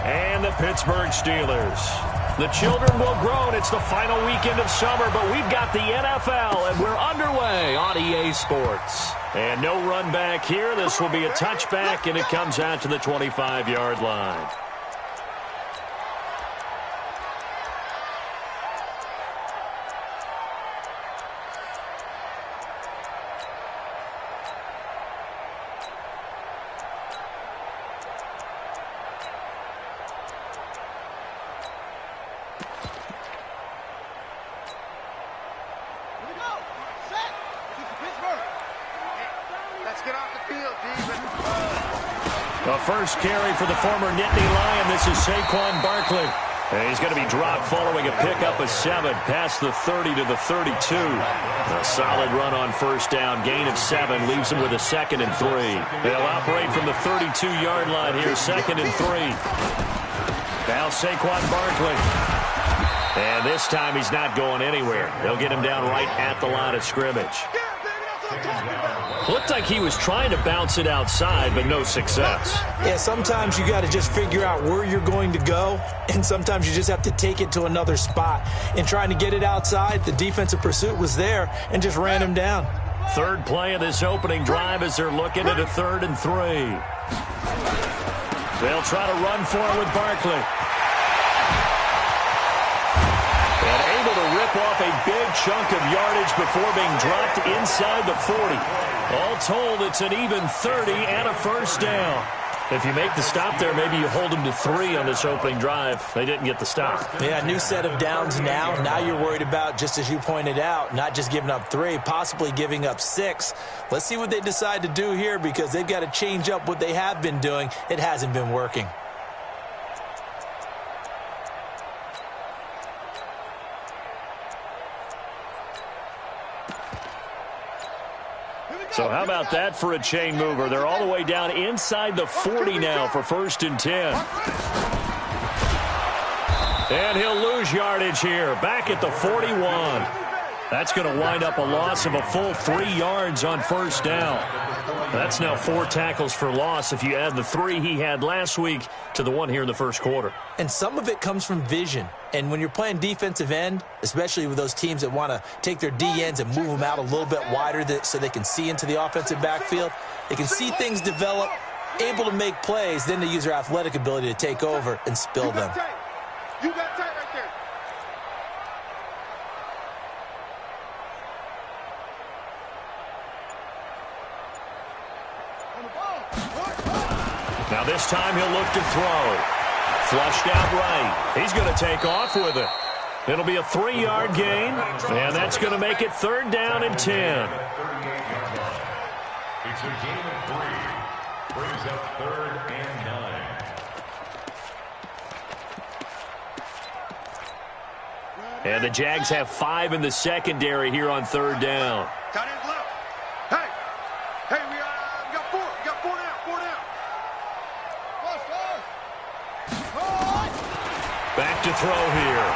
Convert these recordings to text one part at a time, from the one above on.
and the Pittsburgh Steelers. The children will grow, and it's the final weekend of summer, but we've got the NFL, and we're underway on EA Sports. And no run back here. This will be a touchback, and it comes out to the 25-yard line. The first carry for the former Nittany Lion. This is Saquon Barkley. And he's going to be dropped following a pickup of 7 past the 30 to the 32. A solid run on first down. Gain of 7 leaves him with a 2nd and 3. They'll operate from the 32-yard line here. 2nd and 3. Now Saquon Barkley. And this time he's not going anywhere. They'll get him down right at the line of scrimmage. Looked like he was trying to bounce it outside, but no success. Yeah, sometimes you got to just figure out where you're going to go, and sometimes you just have to take it to another spot. In trying to get it outside, the defensive pursuit was there and just ran him down. Third play of this opening drive as they're looking at a 3rd and 3. They'll try to run for it with Barkley. And able to rip off a big chunk of yardage before being dropped inside the 40. All told, it's an even 30 and a first down. If you make the stop there, maybe you hold them to 3 on this opening drive. They didn't get the stop. Yeah, new set of downs now. Now you're worried about, just as you pointed out, not just giving up 3, possibly giving up 6. Let's see what they decide to do here, because they've got to change up what they have been doing. It hasn't been working. So how about that for a chain mover? They're all the way down inside the 40 now for 1st and 10. And he'll lose yardage here, back at the 41. That's going to wind up a loss of a full 3 yards on first down. That's now 4 tackles for loss if you add the 3 he had last week to the 1 here in the first quarter. And some of it comes from vision. And when you're playing defensive end, especially with those teams that want to take their D-ends and move them out a little bit wider so they can see into the offensive backfield, they can see things develop, able to make plays, then they use their athletic ability to take over and spill them. You got tight right there. Now this time he'll look to throw. Flushed out right. He's going to take off with it. It'll be a 3-yard gain, and that's going to make it 3rd down and 10. It's a gain of 3. Brings up 3rd and 9. And the Jags have 5 in the secondary here on 3rd down. Tight end left. Hey, we got 4. We got 4 down. 4 down. Back to throw here.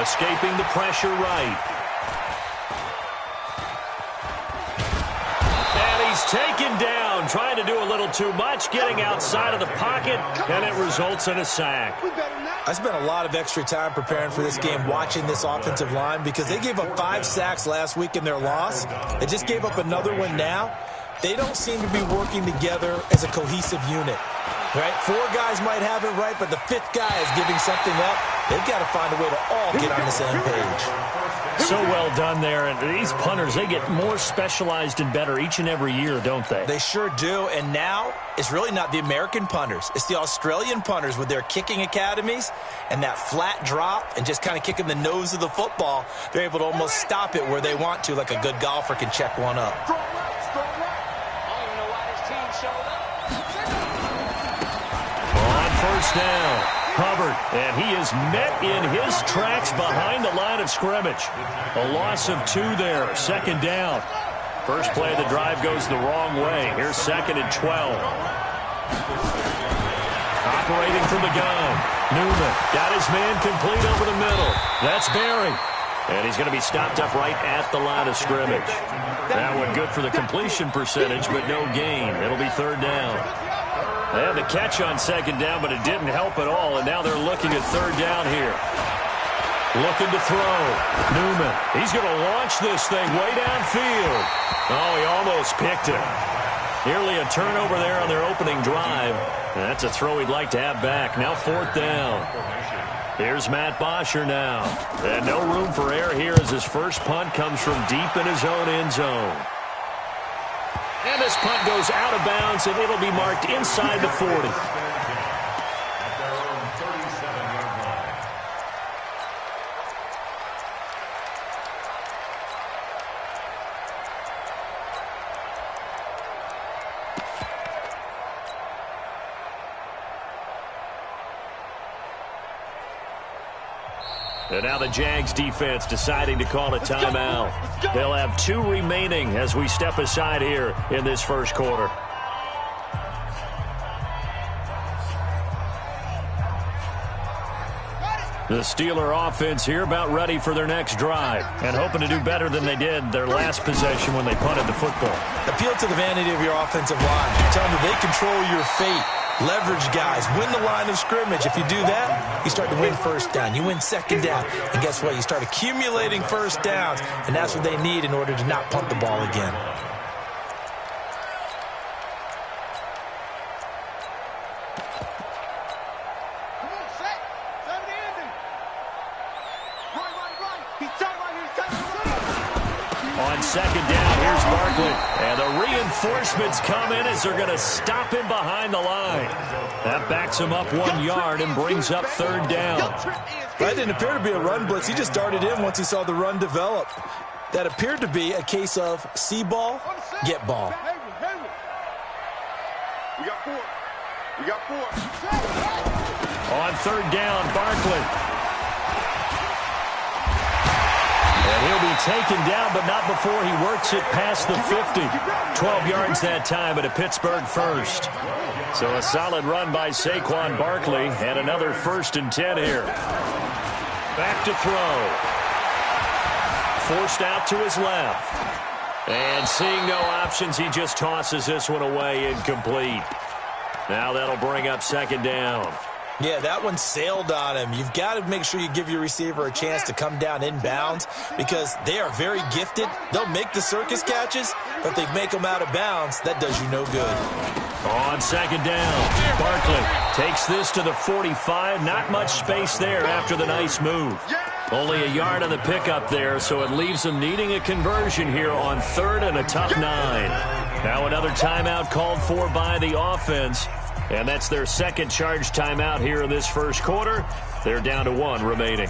Escaping the pressure right. And he's taken down, trying to do a little too much, getting outside of the pocket, and it results in a sack. I spent a lot of extra time preparing for this game, watching this offensive line, because they gave up 5 sacks last week in their loss. They just gave up another one now. They don't seem to be working together as a cohesive unit. Right? 4 guys might have it right, but the 5th guy is giving something up. They've got to find a way to all get on the same page. So well done there. And these punters, they get more specialized and better each and every year, don't they? They sure do. And now it's really not the American punters. It's the Australian punters with their kicking academies and that flat drop and just kind of kicking the nose of the football. They're able to almost stop it where they want to, like a good golfer can check one up. First down, Hubbard, and he is met in his tracks behind the line of scrimmage. A loss of 2 there, 2nd down. First play of the drive goes the wrong way. Here's 2nd and 12. Operating from the gun. Newman got his man complete over the middle. That's Barry. And he's going to be stopped up right at the line of scrimmage. That one good for the completion percentage, but no gain. It'll be 3rd down. And the catch on second down, but it didn't help at all, and now they're looking at third down here. Looking to throw. Newman. He's going to launch this thing way downfield. Oh, he almost picked it. Nearly a turnover there on their opening drive. And that's a throw he'd like to have back. Now fourth down. Here's Matt Bosher now. And no room for error here as his first punt comes from deep in his own end zone. And this punt goes out of bounds, and it'll be marked inside the 40. And now the Jags defense deciding to call a timeout. They'll have 2 remaining as we step aside here in this first quarter. The Steeler offense here about ready for their next drive and hoping to do better than they did their last possession when they punted the football. Appeal to the vanity of your offensive line. Tell them they control your fate. Leverage guys. Win the line of scrimmage. If you do that, you start to win first down. You win second down. And guess what? You start accumulating first downs. And that's what they need in order to not punt the ball again. On second down, here's Barkley. And the reinforcements come in as they're going to stop him behind the line. That backs him up 1 yard and brings up third down. That didn't appear to be a run blitz. He just darted in once he saw the run develop. That appeared to be a case of see ball, get ball. We got 4. We got 4. On third down, Barkley. And he'll be taken down, but not before he works it past the 50. 12 yards that time, at a Pittsburgh first. So a solid run by Saquon Barkley, and another 1st and 10 here. Back to throw. Forced out to his left. And seeing no options, he just tosses this one away, incomplete. Now that'll bring up second down. Yeah, that one sailed on him. You've got to make sure you give your receiver a chance to come down inbounds because they are very gifted. They'll make the circus catches, but if they make them out of bounds, that does you no good. On second down, Barkley takes this to the 45. Not much space there after the nice move. Only a yard on the pickup there, so it leaves them needing a conversion here on third and a tough 9. Now another timeout called for by the offense. And that's their second charge timeout here in this first quarter. They're down to 1 remaining.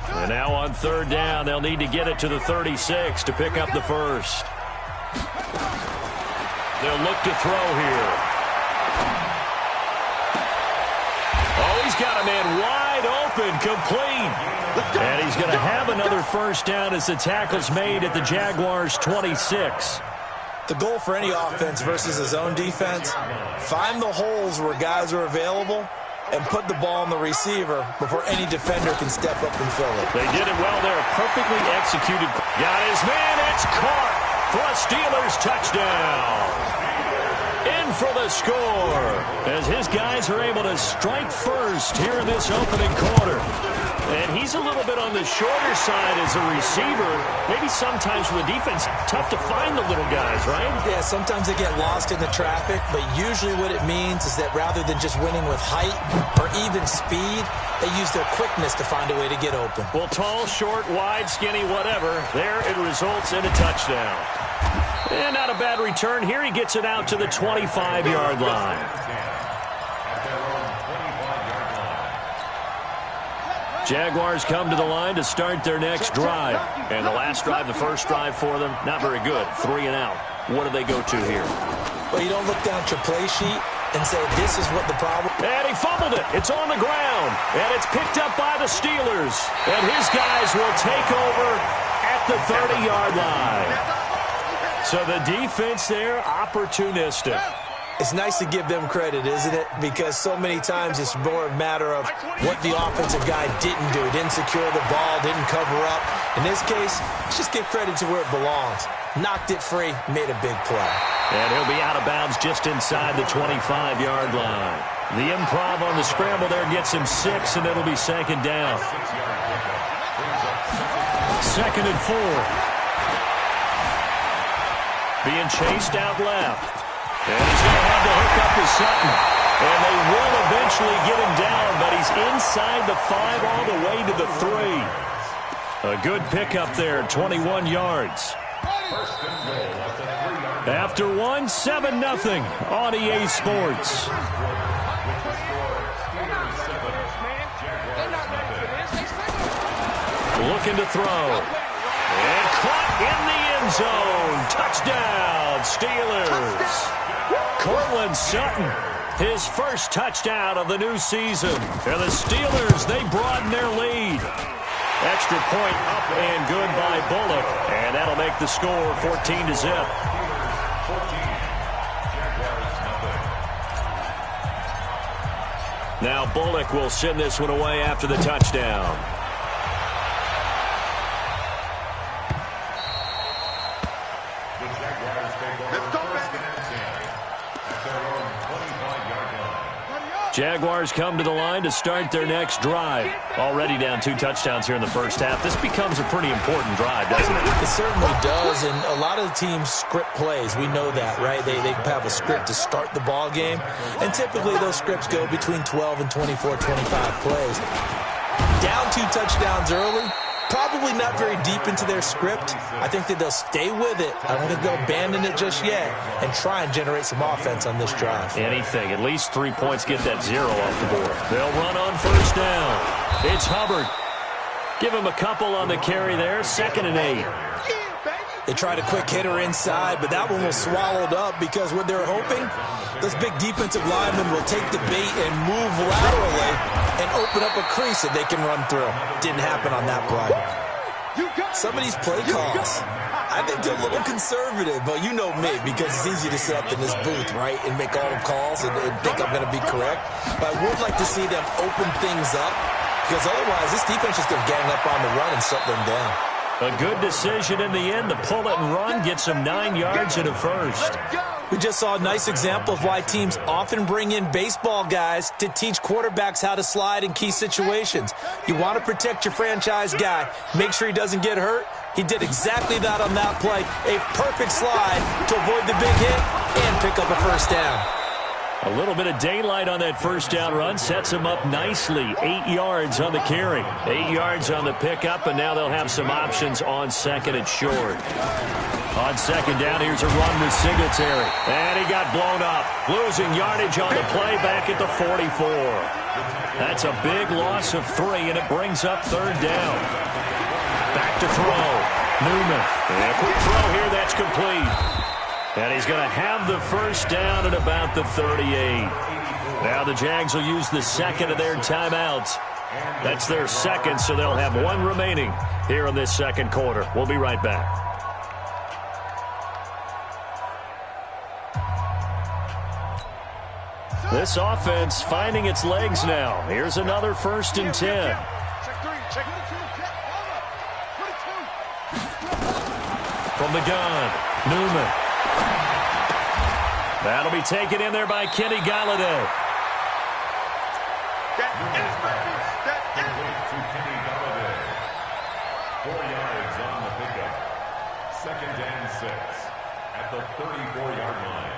And now on third down, they'll need to get it to the 36 to pick up the first. They'll look to throw here. Oh, he's got a man wide open, complete. And he's going to have another first down as the tackle's made at the Jaguars' 26. The goal for any offense versus his own defense, find the holes where guys are available and put the ball on the receiver before any defender can step up and fill it. They did it well there. Perfectly executed. Got his man. It's caught for a Steelers touchdown. In for the score as his guys are able to strike first here in this opening quarter. And he's a little bit on the shorter side as a receiver. Maybe sometimes for the defense, tough to find the little guys, right? Yeah, sometimes they get lost in the traffic, but usually what it means is that rather than just winning with height or even speed, they use their quickness to find a way to get open. Well, tall, short, wide, skinny, whatever, there it results in a touchdown. And not a bad return here. He gets it out to the 25-yard line. Jaguars come to the line to start their next drive. And the last drive, the first drive for them, not very good. 3 and out. What do they go to here? Well, you don't look down at your play sheet and say, this is what the problem. And he fumbled it. It's on the ground. And it's picked up by the Steelers. And his guys will take over at the 30-yard line. So the defense there, opportunistic. It's nice to give them credit, isn't it? Because so many times it's more a matter of what the offensive guy didn't do. Didn't secure the ball, didn't cover up. In this case, let's just give credit to where it belongs. Knocked it free, made a big play. And he'll be out of bounds just inside the 25-yard line. The improv on the scramble there gets him 6, and it'll be second down. 2nd and 4. Being chased out left. And he's going to have to hook up with Sutton. And they will eventually get him down, but he's inside the 5 all the way to the 3. A good pickup there, 21 yards. After 1, 7-0 on EA Sports. Looking to throw. And caught in the end zone. Touchdown, Steelers. Cortland Sutton, his first touchdown of the new season. And the Steelers, they broaden their lead. Extra point up and good by Bullock. And that'll make the score 14-0. Now Bullock will send this one away after the touchdown. Jaguars come to the line to start their next drive. Already down 2 touchdowns here in the first half. This becomes a pretty important drive, doesn't it? It certainly does, and a lot of the teams script plays. We know that, right? They have a script to start the ball game, and typically those scripts go between 12 and 24, 25 plays. Down 2 touchdowns early, probably not very deep into their script. I think that they'll stay with it. I don't think they'll abandon it just yet and try and generate some offense on this drive. Anything. At least 3 points get that 0 off the board. They'll run on first down. It's Hubbard. Give him a couple on the carry there. 2nd and 8. They tried a quick hitter inside, but that one was swallowed up because what they're hoping, those big defensive linemen will take the bait and move laterally and open up a crease that they can run through. Didn't happen on that play. Some of these play calls, I think they're a little conservative, but you know me, because it's easy to sit up in this booth, right, and make all the calls and think I'm going to be correct. But I would like to see them open things up, because otherwise this defense is going to gang up on the run and shut them down. A good decision in the end to pull it and run, gets him 9 yards and a first. We just saw a nice example of why teams often bring in baseball guys to teach quarterbacks how to slide in key situations. You want to protect your franchise guy. Make sure he doesn't get hurt. He did exactly that on that play. A perfect slide to avoid the big hit and pick up a first down. A little bit of daylight on that first down run sets him up nicely. 8 yards on the carry. 8 yards on the pickup, and now they'll have some options on 2nd and short. On 2nd down, here's a run with Singletary. And he got blown up. Losing yardage on the play back at the 44. That's a big loss of 3, and it brings up 3rd down. Back to throw. Newman. And a quick throw here, that's complete. And he's going to have the first down at about the 38. Now the Jags will use the 2nd of their timeouts. That's their 2nd, so they'll have 1 remaining here in this 2nd quarter. We'll be right back. This offense finding its legs now. Here's another 1st and 10. From the gun, Newman. That'll be taken in there by Kenny Galladay. Complete to Kenny Galladay. 4 yards on the pickup. 2nd and 6 at the 34-yard line.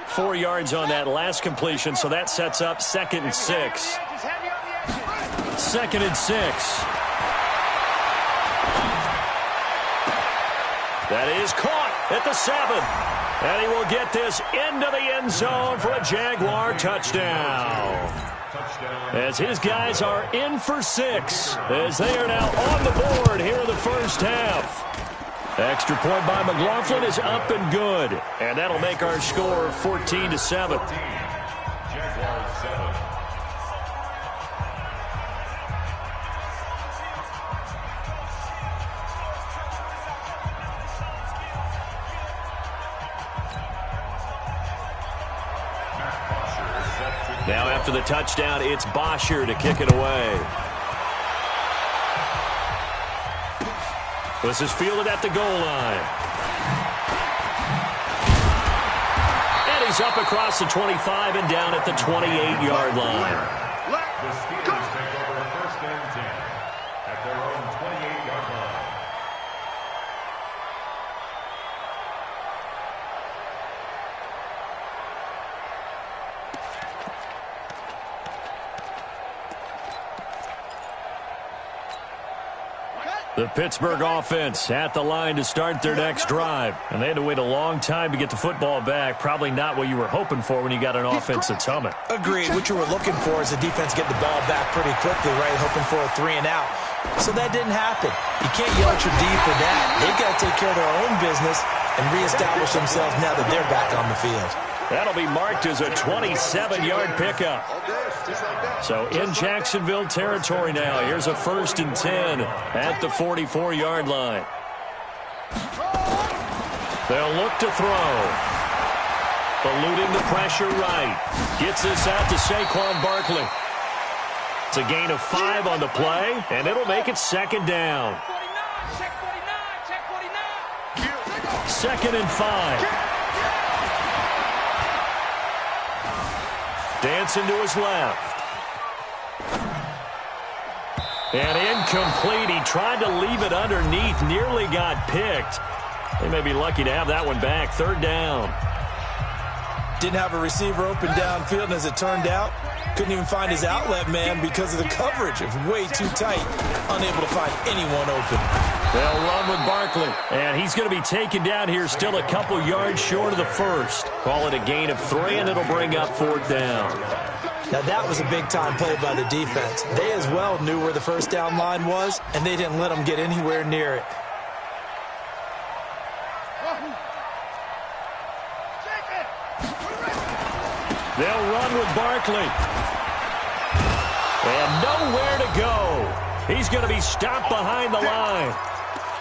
Four yards on that last completion, so that sets up 2nd and 6. 2nd and 6. That is caught at the 7. And he will get this into the end zone for a Jaguar touchdown. As his guys are in for 6, as they are now on the board here in the first half. Extra point by McLaughlin is up and good. And that'll make our score 14-7. Jaguars 7. Now After the touchdown, it's Bosher to kick it away. This is fielded at the goal line. And he's up across the 25 and down at the 28-yard line. The Steelers take over first and 10 at their own 28-yard line. The Pittsburgh offense at the line to start their next drive. And they had to wait a long time to get the football back. Probably not what you were hoping for when you got an offense that's humming. Agreed. What you were looking for is the defense get the ball back pretty quickly, right? Hoping for a 3 and out. So that didn't happen. You can't yell at your D for that. They've got to take care of their own business and reestablish themselves now that they're back on the field. That'll be marked as a 27-yard pickup. So in Jacksonville territory now. Here's a 1st and 10 at the 44-yard line. They'll look to throw. Eluding the pressure right. Gets this out to Saquon Barkley. It's a gain of 5 on the play, and it'll make it 2nd down. 2nd and 5. Dancing to his left. And incomplete. He tried to leave it underneath. Nearly got picked. They may be lucky to have that one back. 3rd down. Didn't have a receiver open downfield, and as it turned out, couldn't even find his outlet man because of the coverage. It was way too tight. Unable to find anyone open. They'll run with Barkley. And he's going to be taken down here still a couple yards short of the 1st. Call it a gain of 3, and it'll bring up 4th down. Now, that was a big-time play by the defense. They as well knew where the 1st down line was, and they didn't let them get anywhere near it. They'll run with Barkley. And nowhere to go. He's going to be stopped behind the line.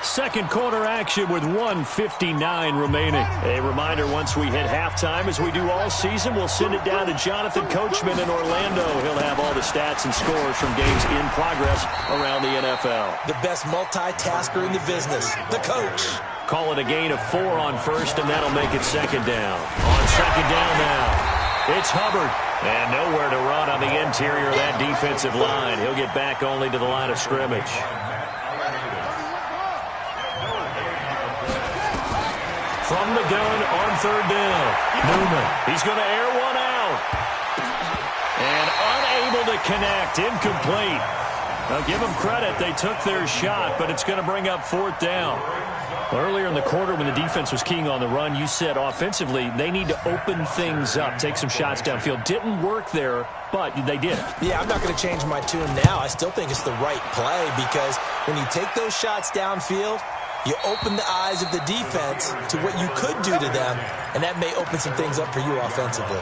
Second quarter action with 1:59 remaining. A reminder, once we hit halftime, as we do all season, we'll send it down to Jonathan Coachman in Orlando. He'll have all the stats and scores from games in progress around the NFL. The best multitasker in the business, the coach. Call it a gain of 4 on 1st, and that'll make it 2nd down. On 2nd down now, it's Hubbard. And nowhere to run on the interior of that defensive line. He'll get back only to the line of scrimmage. From the gun on 3rd down, Newman. He's going to air one out. And unable to connect, incomplete. Now, give them credit. They took their shot, but it's going to bring up 4th down. Earlier in the quarter when the defense was keying on the run, you said offensively they need to open things up, take some shots downfield. Didn't work there, but they did. Yeah, I'm not going to change my tune now. I still think it's the right play because when you take those shots downfield, you open the eyes of the defense to what you could do to them, and that may open some things up for you offensively.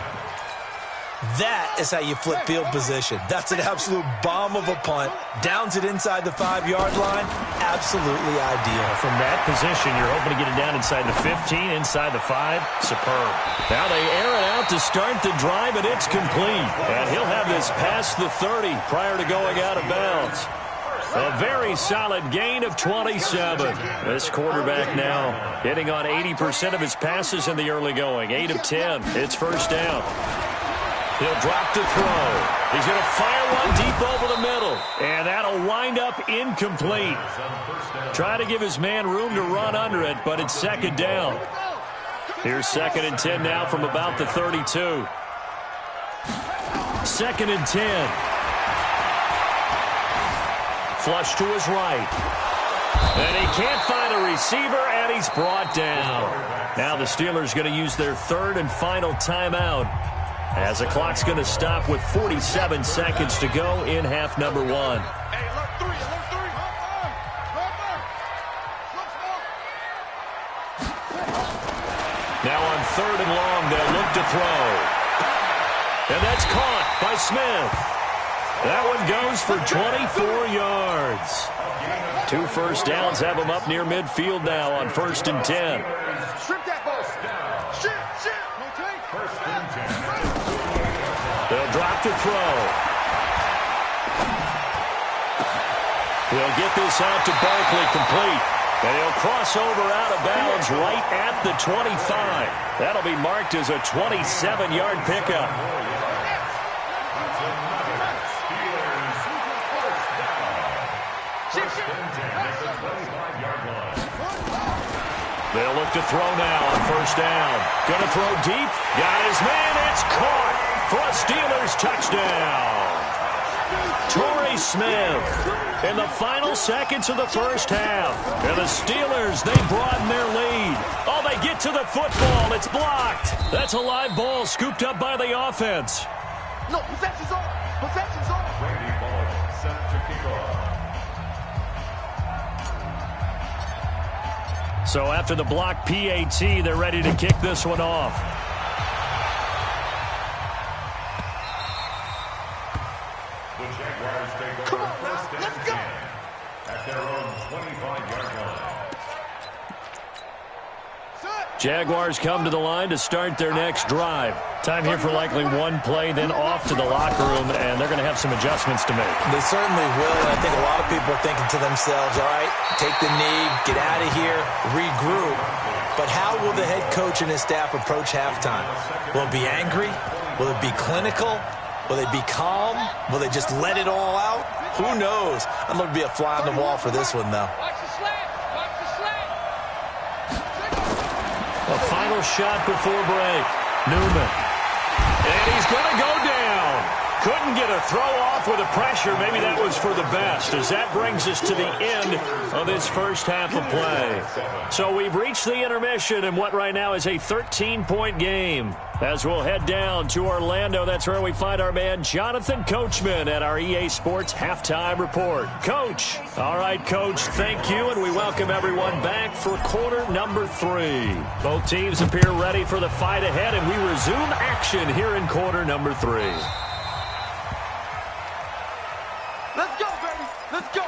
That is how you flip field position. That's an absolute bomb of a punt. Downs it inside the 5-yard line. Absolutely ideal. From that position, you're hoping to get it down inside the 15, inside the 5. Superb. Now they air it out to start the drive, and it's complete. And he'll have this past the 30 prior to going out of bounds. A very solid gain of 27. This quarterback now hitting on 80% of his passes in the early going. 8 of 10. It's 1st down. He'll drop to throw. He's going to fire one deep over the middle. And that'll wind up incomplete. Try to give his man room to run under it, but it's 2nd down. Here's 2nd and 10 now from about the 32. 2nd and 10. Flush to his right. And he can't find a receiver, and he's brought down. Now the Steelers going to use their 3rd and final timeout, as the clock's going to stop with 47 seconds to go in half number 1. Now on 3rd and long, they'll look to throw. And that's caught by Smith. That one goes for 24 yards. 2 first downs have him up near midfield now on 1st and 10. They'll drop to throw. He'll get this out to Barkley, complete. And he'll cross over out of bounds right at the 25. That'll be marked as a 27-yard pickup. They'll look to throw now on first down. Gonna throw deep. Got his man. It's caught for a Steelers touchdown. Torrey Smith in the final seconds of the first half. And the Steelers, they broaden their lead. Oh, they get to the football. It's blocked. That's a live ball scooped up by the offense. No, possession's on. Possession's on. Brady ball set to kick off. So after the block PAT, they're ready to kick this one off. The Jaguars take over first and 10 at their own 25-yard line. Jaguars come to the line to start their next drive. Time here for likely one play, then off to the locker room, and they're going to have some adjustments to make. They certainly will, and I think a lot of people are thinking to themselves, all right, take the knee, get out of here, regroup. But how will the head coach and his staff approach halftime? Will it be angry? Will it be clinical? Will they be calm? Will they just let it all out? Who knows? I'd love to be a fly on the wall for this one, though. A final shot before break. Newman. And he's going to go down. Couldn't get a throw off with the pressure. Maybe that was for the best, as that brings us to the end of this first half of play. So we've reached the intermission in what right now is a 13-point game. As we'll head down to Orlando, that's where we find our man Jonathan Coachman at our EA Sports Halftime Report. Coach. All right, Coach, thank you, and we welcome everyone back for quarter number 3. Both teams appear ready for the fight ahead, and we resume action here in quarter number 3. Let's go, baby. Let's go.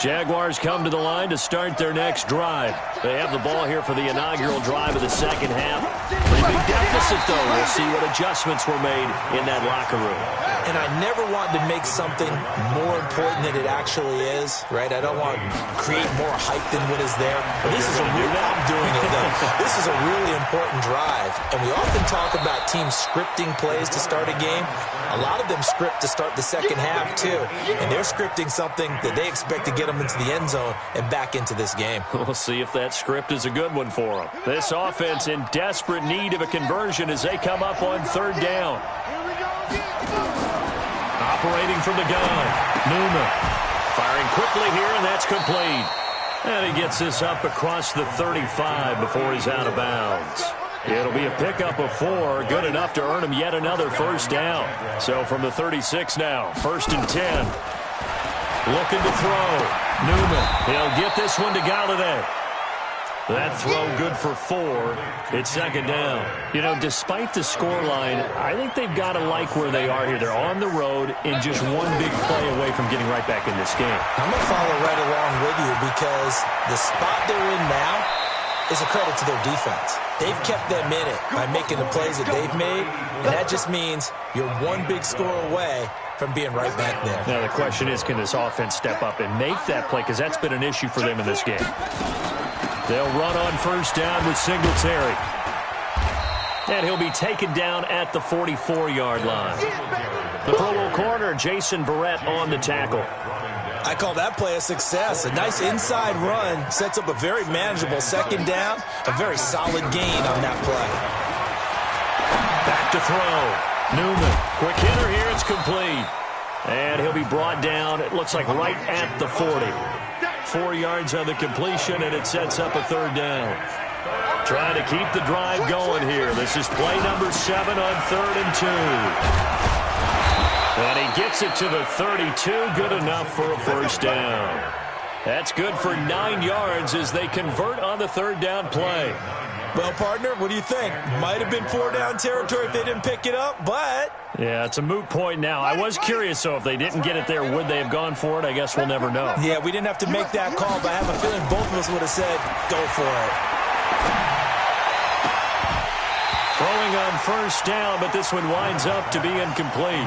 Jaguars come to the line to start their next drive. They have the ball here for the inaugural drive of the second half. Pretty big deficit, though. We'll see what adjustments were made in that locker room. And I never want to make something more important than it actually is, right? I don't want to create more hype than what is there. But this is a real, I'm doing it, though. This is a really important drive. And we often talk about teams scripting plays to start a game. A lot of them script to start the second half, too. And they're scripting something that they expect to get them into the end zone and back into this game. We'll see if that script is a good one for them. This offense in desperate need of a conversion as they come up on third down. Operating from the gun, Newman. Firing quickly here, and that's complete. And he gets this up across the 35 before he's out of bounds. It'll be a pickup of 4, good enough to earn him yet another first down. So from the 36 now, 1st and 10. Looking to throw. Newman. He'll get this one to Galladay. That throw good for 4. It's second down. You know, despite the scoreline, I think they've got to like where they are here. They're on the road and just one big play away from getting right back in this game. I'm going to follow right along with you because the spot they're in now is a credit to their defense. They've kept them in it by making the plays that they've made, and that just means you're one big score away from being right back there. Now, the question is, can this offense step up and make that play? Because that's been an issue for them in this game. They'll run on first down with Singletary. And he'll be taken down at the 44-yard line. The Pro Bowl corner, Jason Verrett, on the tackle. I call that play a success. A nice inside run sets up a very manageable second down. A very solid gain on that play. Back to throw. Newman. Quick hitter here. It's complete. And he'll be brought down, it looks like right at the 40. 4 yards on the completion, and it sets up a third down. Trying to keep the drive going here. This is play number 7 on 3rd and 2. And he gets it to the 32. Good enough for a first down. That's good for 9 yards as they convert on the third down play. Well, partner, what do you think? Might have been 4-down territory if they didn't pick it up, but... Yeah, it's a moot point now. I was curious, so if they didn't get it there, would they have gone for it? I guess we'll never know. Yeah, we didn't have to make that call, but I have a feeling both of us would have said, go for it. Throwing on first down, but this one winds up to be incomplete.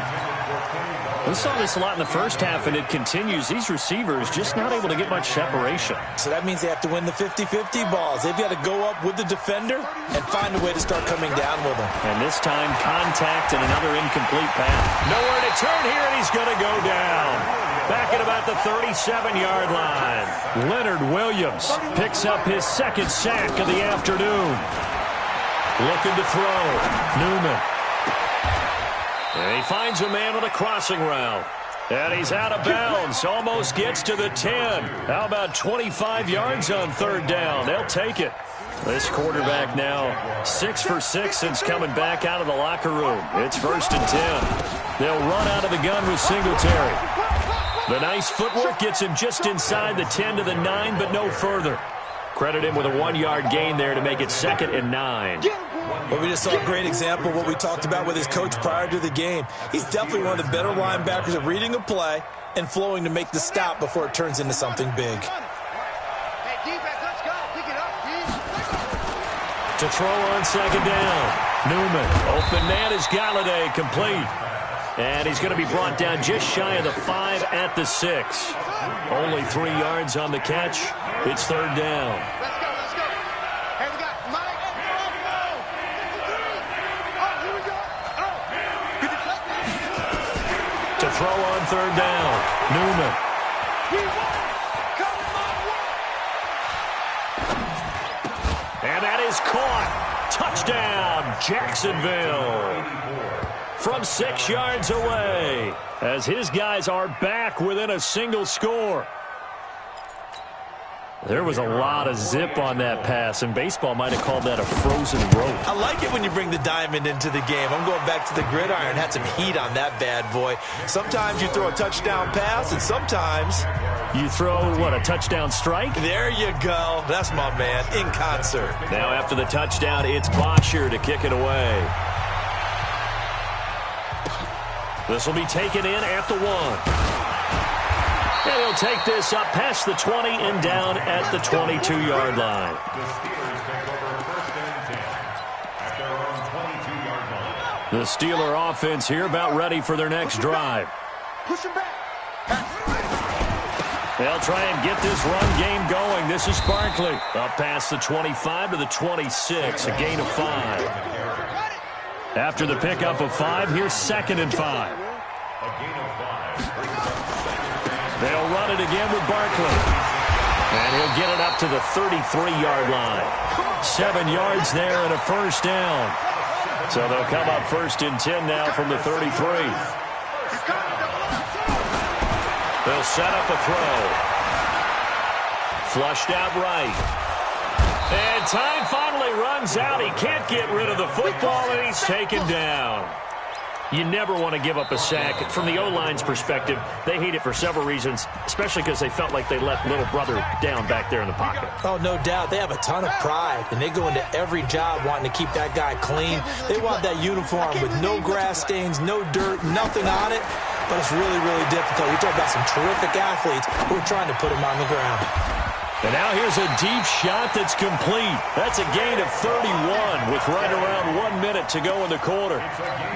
We saw this a lot in the first half, and it continues. These receivers just not able to get much separation. So that means they have to win the 50-50 balls. They've got to go up with the defender and find a way to start coming down with them. And this time, contact and another incomplete pass. Nowhere to turn here, and he's going to go down. Back at about the 37-yard line. Leonard Williams picks up his second sack of the afternoon. Looking to throw. Newman. And he finds a man on a crossing route. And he's out of bounds. Almost gets to the 10. How about 25 yards on third down? They'll take it. This quarterback now 6 for 6 since coming back out of the locker room. It's 1st and 10. They'll run out of the gun with Singletary. The nice footwork gets him just inside the 10 to the 9, but no further. Credit him with a 1-yard gain there to make it 2nd and 9. Well, we just saw a great example of what we talked about with his coach prior to the game. He's definitely one of the better linebackers at reading a play and flowing to make the stop before it turns into something big. Hey, defense, let's go. Pick it up, To throw on 2nd down. Newman. Open man is Galladay, complete. And he's going to be brought down just shy of the 5 at the 6. Only 3 yards on the catch. It's 3rd down. Let's go, let's go. Hey, we got Mike. Oh, here we go. Oh, good deflection. To throw on 3rd down. Newman. And that is caught. Touchdown, Jacksonville. From 6 yards away, as his guys are back within a single score. There was a lot of zip on that pass, and baseball might have called that a frozen rope. I like it when you bring the diamond into the game. I'm going back to the gridiron. Had some heat on that bad boy. Sometimes you throw a touchdown pass, and sometimes you throw, what, a touchdown strike? There you go. That's my man, in concert. Now after the touchdown, it's Bosher to kick it away. This will be taken in at the 1. And he'll take this up past the 20 and down at the 22-yard line. The Steeler offense here about ready for their next drive. Push him back. They'll try and get this run game going. This is Barkley. Up past the 25 to the 26, a gain of 5. After the pickup of 5, here's 2nd and 5. They'll run it again with Barkley. And he'll get it up to the 33-yard line. 7 yards there and a 1st down. So they'll come up 1st and 10 now from the 33. They'll set up a throw. Flushed out right. And time finally runs out. He can't get rid of the football, and he's taken down. You never want to give up a sack. From the O-line's perspective, they hate it for several reasons, especially because they felt like they let little brother down back there in the pocket. Oh, no doubt. They have a ton of pride, and they go into every job wanting to keep that guy clean. They want that uniform with no grass stains, no dirt, nothing on it. But it's really, really difficult. You're talking about some terrific athletes who are trying to put him on the ground. And now here's a deep shot that's complete. That's a gain of 31 with right around 1 minute to go in the quarter.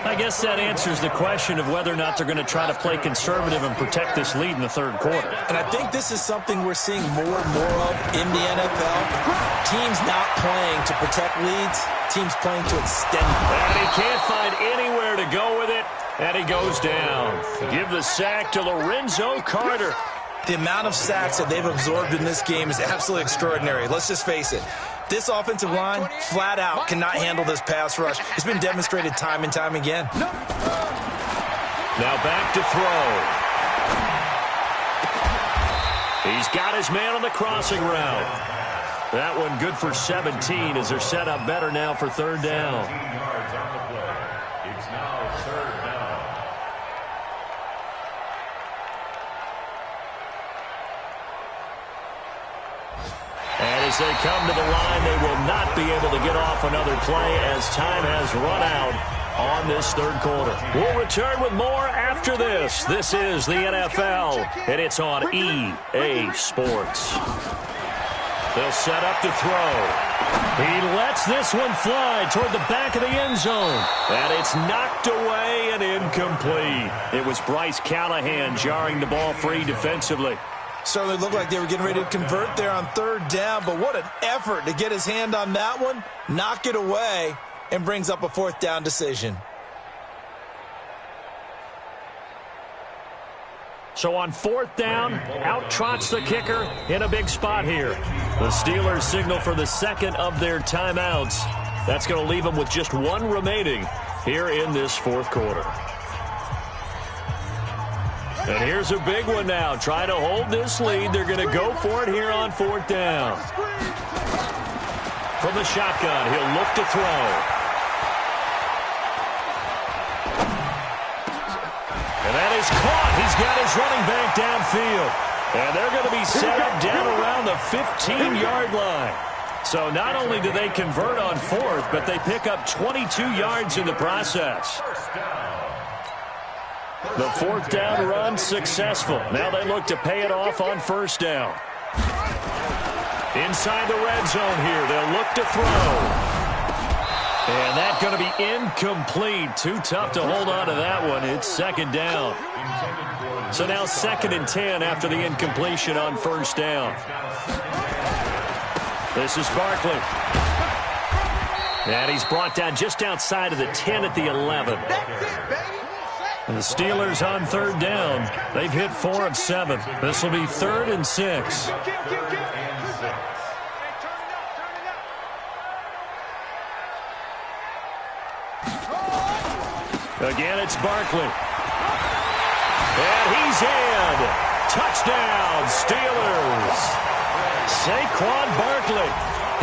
I guess that answers the question of whether or not they're going to try to play conservative and protect this lead in the 3rd quarter. And I think this is something we're seeing more and more of in the NFL. Teams not playing to protect leads, teams playing to extend them. And he can't find anywhere to go with it, and he goes down. Give the sack to Lorenzo Carter. The amount of sacks that they've absorbed in this game is absolutely extraordinary. Let's just face it. This offensive line, flat out, cannot handle this pass rush. It's been demonstrated time and time again. Now back to throw. He's got his man on the crossing route. That one good for 17 as they're set up better now for 3rd down. It's now 3rd down. And As they come to the line, they will not be able to get off another play as time has run out on this third quarter. We'll return with more after this. This is the NFL, and it's on EA Sports. They'll set up to throw. He lets this one fly toward the back of the end zone. And it's knocked away and incomplete. It was Bryce Callahan jarring the ball free defensively. Certainly looked like they were getting ready to convert there on third down, but what an effort to get his hand on that one, knock it away, and brings up a fourth down decision. So on fourth down, out trots the kicker in a big spot here. The Steelers signal for the second of their timeouts. That's going to leave them with just one remaining here in this fourth quarter. And here's a big one now. Trying to hold this lead. They're going to go for it here on fourth down. From the shotgun, he'll look to throw. And that is caught. He's got his running back downfield. And they're going to be set up down around the 15-yard line. So not only do they convert on fourth, but they pick up 22 yards in the process. The fourth down run successful. Now they look to pay it off on first down. Inside the red zone here, they'll look to throw. And that's going to be incomplete. Too tough to hold on to that one. It's second down. So now 2nd and 10 after the incompletion on first down. This is Barkley. And he's brought down just outside of the 10 at the 11. And the Steelers on third down. They've hit 4 of 7. This will be 3rd and 6. Again, it's Barkley. And he's in. Touchdown, Steelers. Saquon Barkley,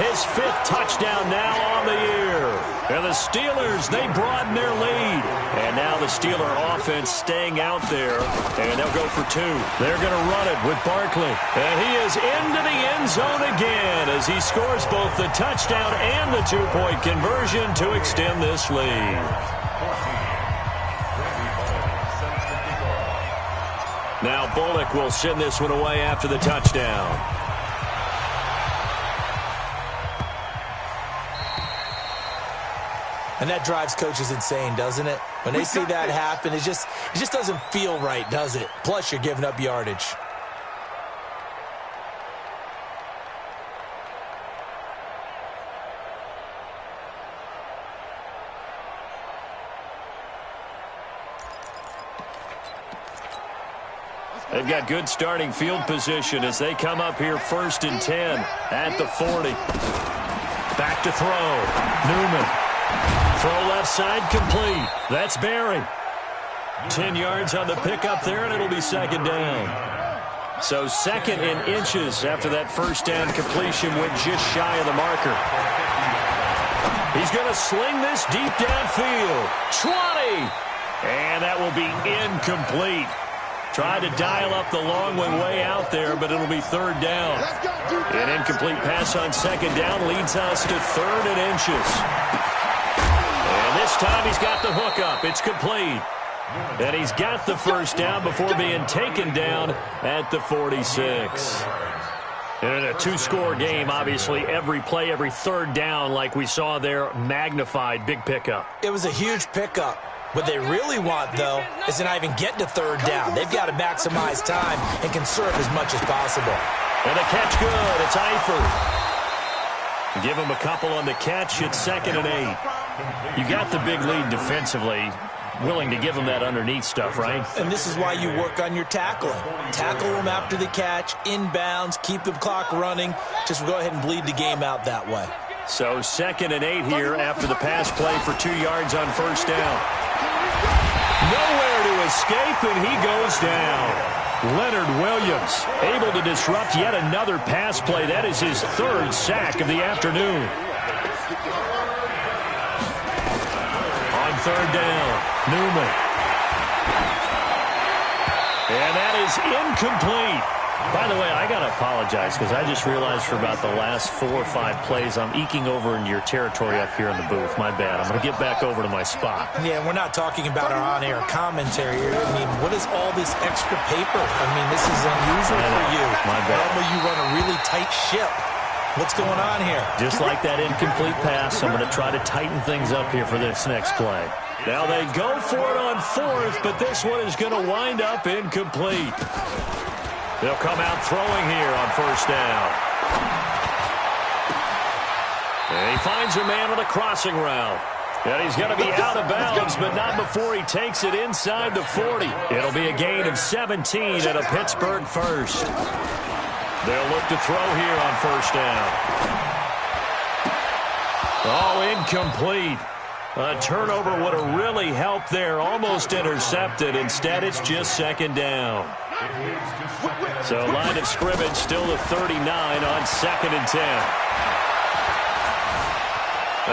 his 5th touchdown now on the year. And the Steelers, they broaden their lead. And now the Steeler offense staying out there. And they'll go for 2. They're going to run it with Barkley. And he is into the end zone again as he scores both the touchdown and the 2-point conversion to extend this lead. Now Bullock will send this one away after the touchdown. And that drives coaches insane, doesn't it? When they see that happen, it just doesn't feel right, does it? Plus, you're giving up yardage. They've got good starting field position as they come up here 1st and 10 at the 40. Back to throw. Newman. Throw left side complete. That's Barry. 10 yards on the pickup there, and it'll be 2nd down. So 2nd and inches after that first down completion went just shy of the marker. He's going to sling this deep downfield. 20. And that will be incomplete. Tried to dial up the long one way out there, but it'll be 3rd down. An incomplete pass on 2nd down leads us to 3rd and inches. And this time he's got the hook up. It's complete. And he's got the first down before being taken down at the 46. And in a 2-score game, obviously, every play, every 3rd down, like we saw there, magnified. Big pickup. It was a huge pickup. What they really want, though, is to not even get to 3rd down. They've got to maximize time and conserve as much as possible. And the catch good. It's Eifert. Give him a couple on the catch. It's 2nd and 8. You got the big lead defensively. Willing to give him that underneath stuff, right? And this is why you work on your tackling. Tackle them after the catch, inbounds, keep the clock running. Just go ahead and bleed the game out that way. So 2nd and 8 here after the pass play for 2 yards on first down. Nowhere to escape, and he goes down. Leonard Williams able to disrupt yet another pass play. That is his 3rd sack of the afternoon. On 3rd down, Newman. And that is incomplete. By the way, I got to apologize because I just realized for about the last 4 or 5 plays, I'm eking over into your territory up here in the booth. My bad. I'm going to get back over to my spot. Yeah, we're not talking about our on-air commentary here. I mean, what is all this extra paper? I mean, this is unusual for you. My bad. Normally you run a really tight ship. What's going on here? Just like that incomplete pass, I'm going to try to tighten things up here for this next play. Now they go for it on 4th, but this one is going to wind up incomplete. They'll come out throwing here on 1st down. And he finds a man with a crossing route. And he's going to be out of bounds, but not before he takes it inside the 40. It'll be a gain of 17 at a Pittsburgh first. They'll look to throw here on 1st down. Oh, incomplete. A turnover would have really helped there. Almost intercepted. Instead, it's just 2nd down. So line of scrimmage still the 39 on 2nd and 10.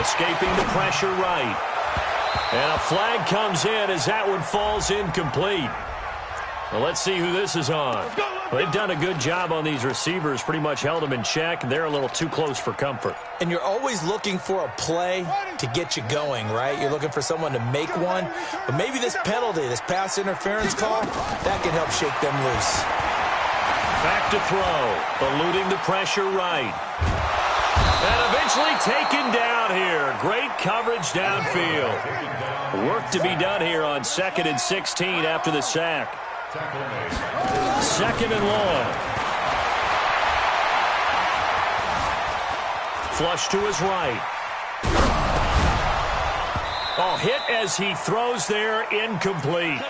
Escaping the pressure right. And a flag comes in as that one falls incomplete. Well, let's see who this is on. Well, they've done a good job on these receivers, pretty much held them in check, and they're a little too close for comfort. And you're always looking for a play to get you going, right? You're looking for someone to make one. But maybe this penalty, this pass interference call, that can help shake them loose. Back to throw, eluding the pressure right. And eventually taken down here. Great coverage downfield. Work to be done here on 2nd and 16 after the sack. 2nd and long. Flush to his right. Oh, hit as he throws there, incomplete.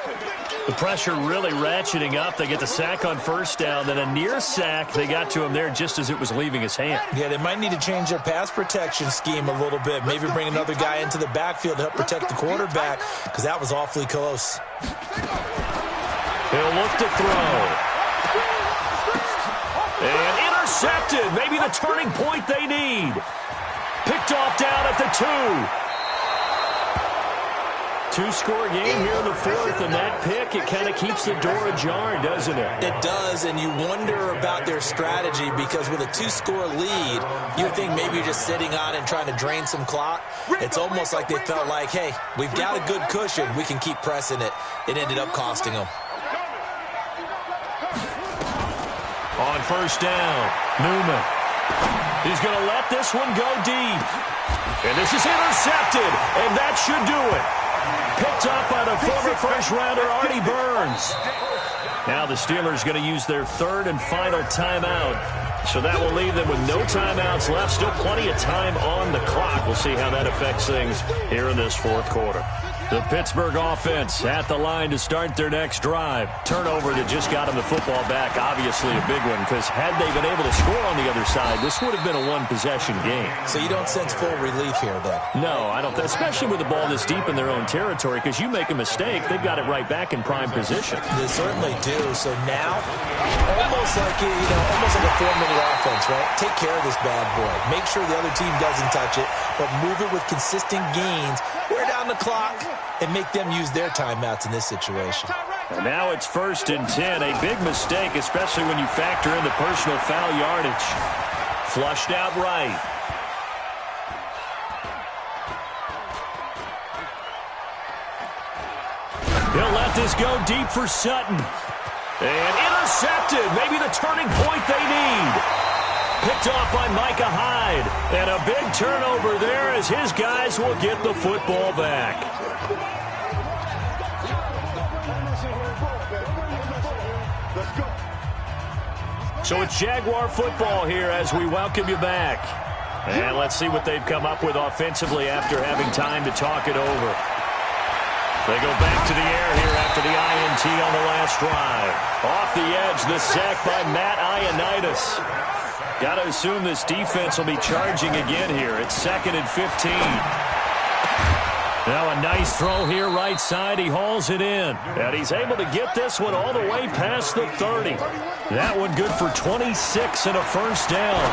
The pressure really ratcheting up. They get the sack on 1st down, then a near sack. They got to him there just as it was leaving his hand. Yeah, they might need to change their pass protection scheme a little bit. Maybe bring another guy into the backfield to help protect the quarterback, because that was awfully close. He'll look to throw. And intercepted. Maybe the turning point they need. Picked off down at the 2. 2-score game here in the 4th, and that pick, it kind of keeps the door ajar, doesn't it? It does, and you wonder about their strategy, because with a 2-score lead, you think maybe you're just sitting on and trying to drain some clock. It's almost like they felt like, hey, we've got a good cushion. We can keep pressing it. It ended up costing them. On 1st down, Newman. He's going to let this one go deep. And this is intercepted, and that should do it. Picked up by the former first-rounder Artie Burns. Now the Steelers going to use their 3rd and final timeout. So that will leave them with no timeouts left. Still plenty of time on the clock. We'll see how that affects things here in this 4th quarter. The Pittsburgh offense at the line to start their next drive. Turnover that just got them the football back, obviously a big one, because had they been able to score on the other side, this would have been a 1-possession game. So you don't sense full relief here, then? No, I don't. Especially with the ball this deep in their own territory, because you make a mistake, they've got it right back in prime position. They certainly do. So now, almost like a 4-minute offense, right? Take care of this bad boy. Make sure the other team doesn't touch it, but move it with consistent gains. Wear down the clock and make them use their timeouts in this situation. And now it's 1st and 10. A big mistake, especially when you factor in the personal foul yardage. Flushed out right. He'll let this go deep for Sutton. And intercepted. Maybe the turning point they need. Picked off by Micah Hyde. And a big turnover there as his guys will get the football back. So it's Jaguar football here as we welcome you back. And let's see what they've come up with offensively after having time to talk it over. They go back to the air here after the INT on the last drive. Off the edge, the sack by Matt Ioannidis. Got to assume this defense will be charging again here. It's 2nd and 15. Now a nice throw here right side. He hauls it in. And he's able to get this one all the way past the 30. That one good for 26 and a 1st down.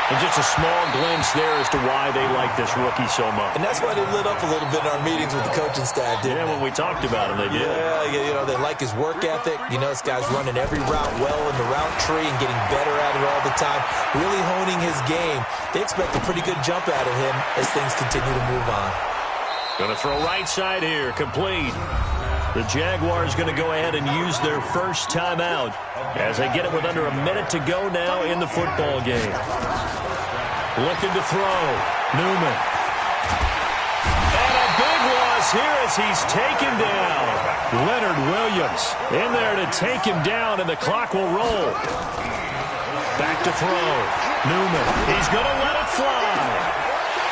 And just a small glimpse there as to why they like this rookie so much. And that's why they lit up a little bit in our meetings with the coaching staff, didn't they? Yeah, when we talked about him, they did. Yeah, they like his work ethic. You know, this guy's running every route well in the route tree and getting better at it all the time, really honing his game. They expect a pretty good jump out of him as things continue to move on. Going to throw right side here, complete. The Jaguars going to go ahead and use their first timeout as they get it with under a minute to go now in the football game. Looking to throw. Newman. And a big loss here as he's taken down. Leonard Williams in there to take him down, and the clock will roll. Back to throw. Newman. He's going to let it fly.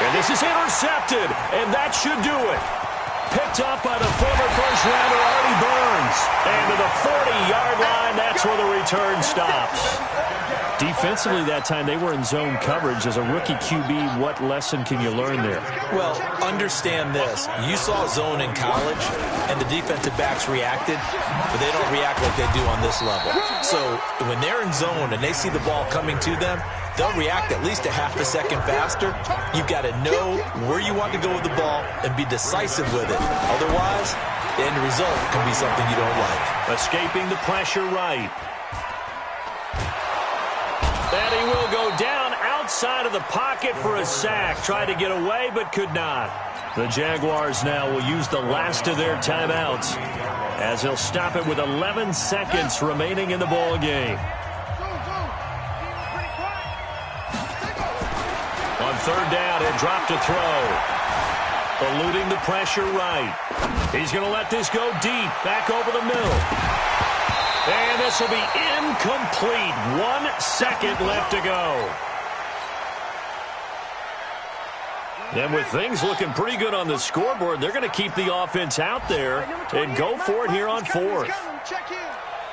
And this is intercepted, and that should do it. Picked up by the former first-rounder Artie Burns. And to the 40-yard line, that's where the return stops. Defensively that time, they were in zone coverage. As a rookie QB, what lesson can you learn there? Well, understand this. You saw zone in college, and the defensive backs reacted, but they don't react like they do on this level. So when they're in zone and they see the ball coming to them, they'll react at least a half a second faster. You've got to know where you want to go with the ball and be decisive with it. Otherwise, the end result can be something you don't like. Escaping the pressure right. And he will go down outside of the pocket for a sack. Tried to get away, but could not. The Jaguars now will use the last of their timeouts as they'll stop it with 11 seconds remaining in the ball game. On third down, and drop to throw. Eluding the pressure right. He's going to let this go deep. Back over the middle. And this will be incomplete. 1 second left to go. And with things looking pretty good on the scoreboard, they're going to keep the offense out there and go for it here on fourth.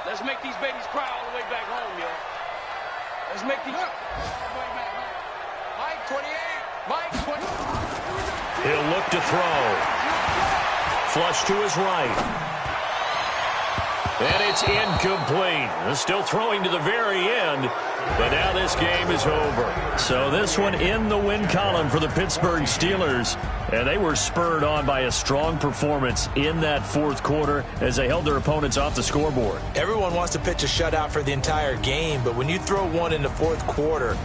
Let's make these babies cry all the way back home, yo. Let's make these... Mike 28. Mike 20. He'll look to throw. Flush to his right. And it's incomplete. Still throwing to the very end, but now this game is over. So this one in the win column for the Pittsburgh Steelers, and they were spurred on by a strong performance in that fourth quarter as they held their opponents off the scoreboard. Everyone wants to pitch a shutout for the entire game, but when you throw one in the fourth quarter,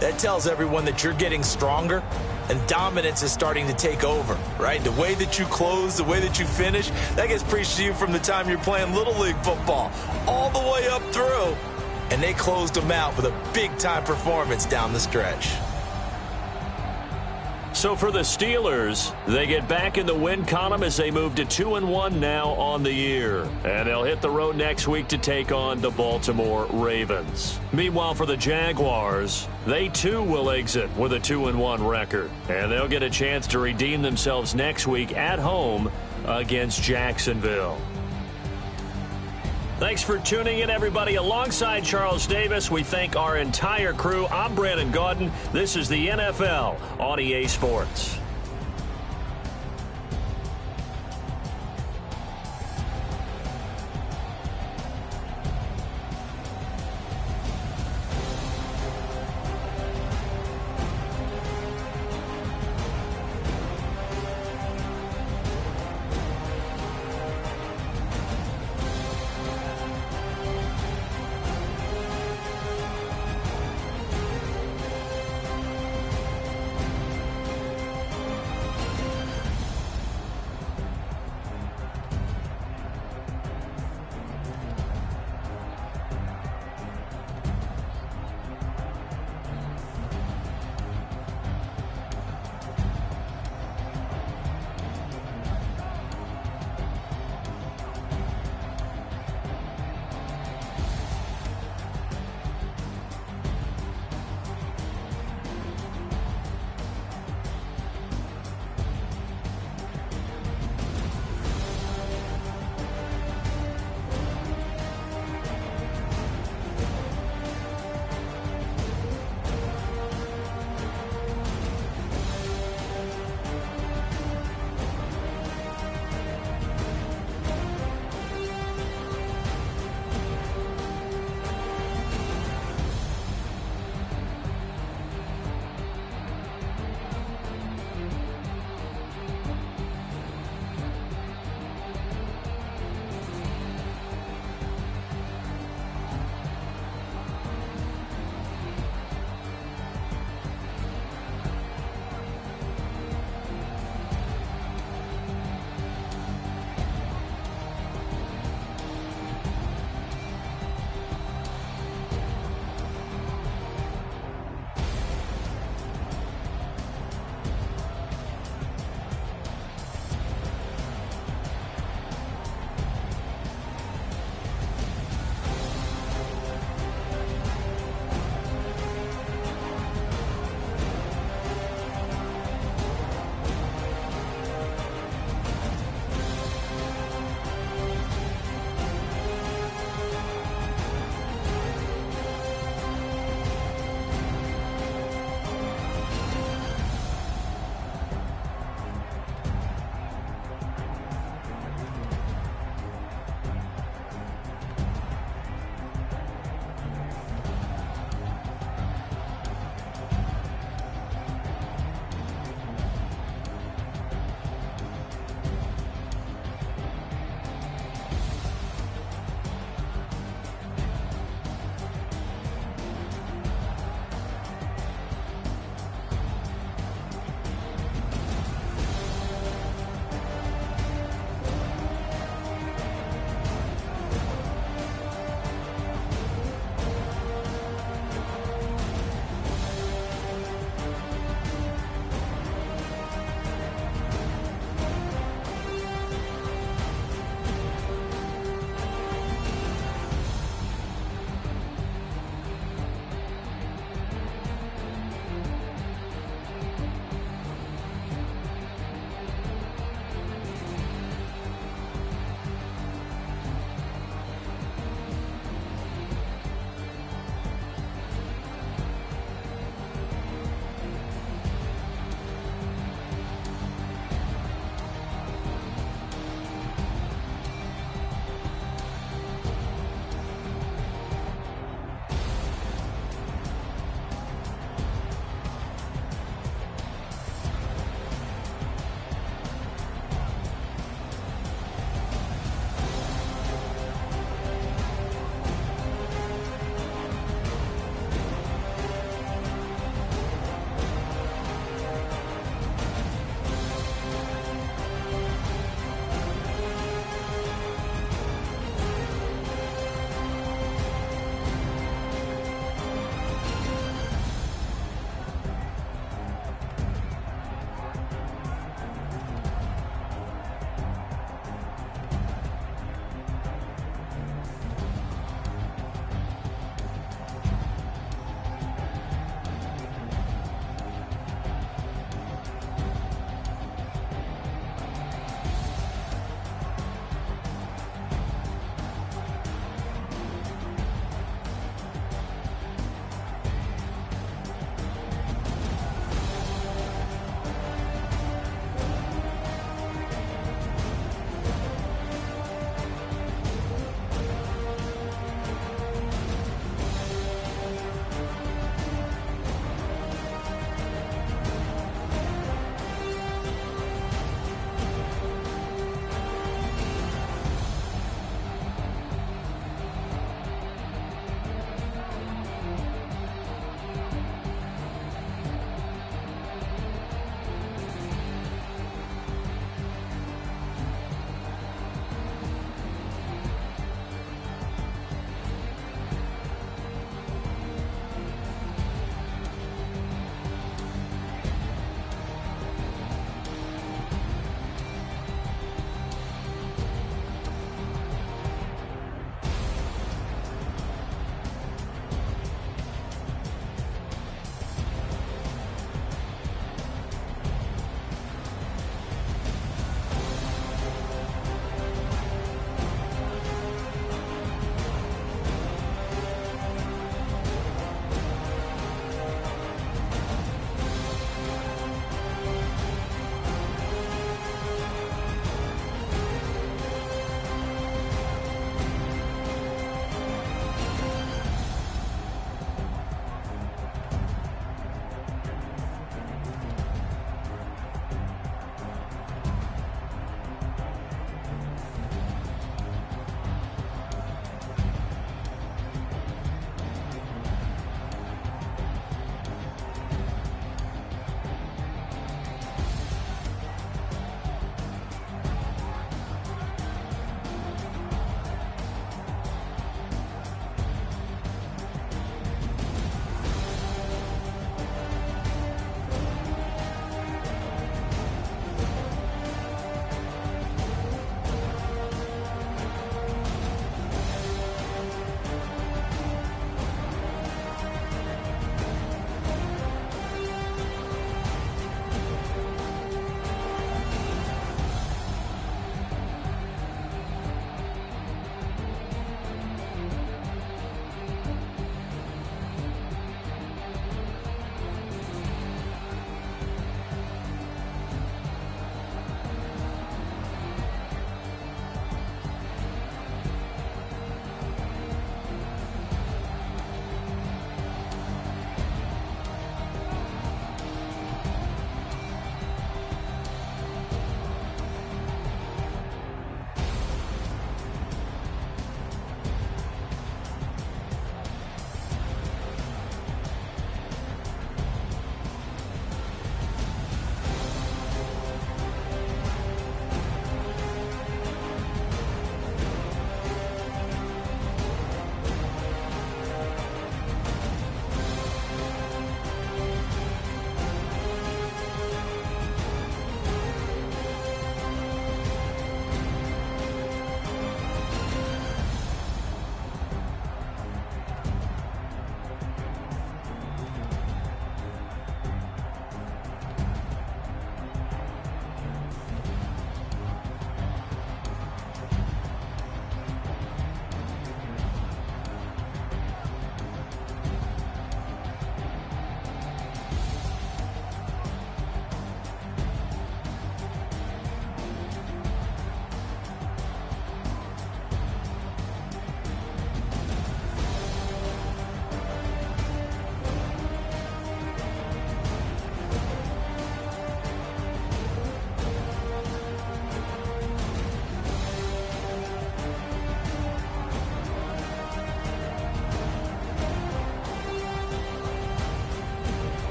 that tells everyone that you're getting stronger and dominance is starting to take over, right? The way that you close, the way that you finish, that gets preached to you from the time you're playing Little League football all the way up through. And they closed them out with a big-time performance down the stretch. So for the Steelers, they get back in the win column as they move to 2-1 now on the year. And they'll hit the road next week to take on the Baltimore Ravens. Meanwhile, for the Jaguars, they too will exit with a 2-1 record. And they'll get a chance to redeem themselves next week at home against Jacksonville. Thanks for tuning in, everybody. Alongside Charles Davis, we thank our entire crew. I'm Brandon Gaudin. This is the NFL on EA Sports.